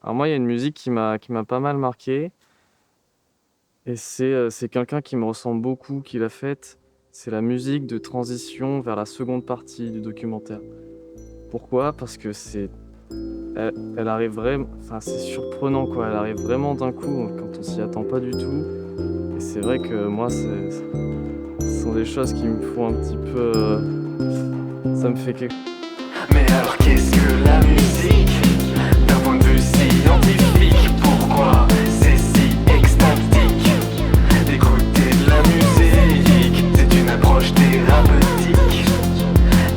Alors moi, il y a une musique qui m'a pas mal marqué et c'est quelqu'un qui me ressemble beaucoup qui l'a faite. C'est la musique de transition vers la seconde partie du documentaire. Pourquoi? Parce que elle arrive vraiment, enfin c'est surprenant quoi, elle arrive vraiment d'un coup quand on s'y attend pas du tout. Et c'est vrai que moi, ce sont des choses qui me font un petit peu, ça me fait quelque... Mais alors qu'est-ce que la musique d'un point de vue scientifique? Pourquoi c'est si extatique d'écouter de la musique? C'est une approche thérapeutique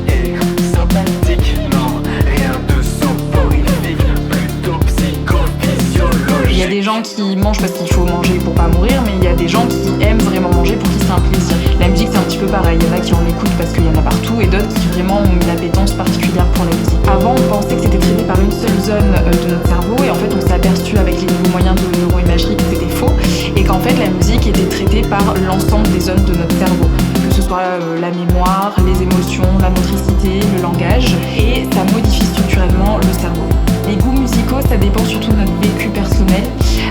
et sympathique. Non, rien de soporifique, plutôt psychophysiologique. Il y a des gens qui mangent parce qu'il faut manger pour pas mourir, mais il y a des gens qui aiment vraiment manger pour qu'ils c'est un plaisir. La musique c'est un petit peu pareil, il y en a qui en écoutent parce qu'il y en a partout et d'autres qui vraiment ont une appétence particulière pour la musique. Avant on pensait que c'était traité par une seule zone de notre cerveau et en fait on s'est aperçu avec les nouveaux moyens de neuroimagerie que c'était faux et qu'en fait la musique était traitée par l'ensemble des zones de notre cerveau, que ce soit la mémoire, les émotions, la motricité, le langage, et ça modifie structurellement le cerveau. Les goûts musicaux, ça dépend surtout de notre vécu personnel,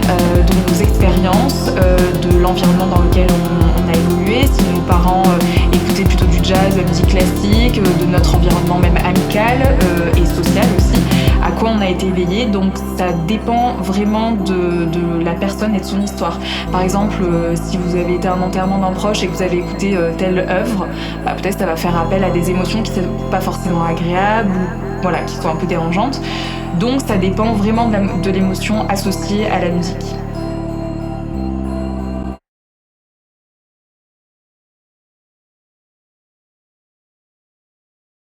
de nos expériences, de l'environnement dans lequel on a évolué. Si nos parents écoutaient plutôt du jazz, de la musique classique, de notre environnement même amical et social aussi, à quoi on a été éveillé. Donc ça dépend vraiment de la personne et de son histoire. Par exemple, si vous avez été à un enterrement d'un proche et que vous avez écouté telle œuvre, bah, peut-être ça va faire appel à des émotions qui ne sont pas forcément agréables ou voilà, qui sont un peu dérangeantes. Donc ça dépend vraiment de l'émotion associée à la musique.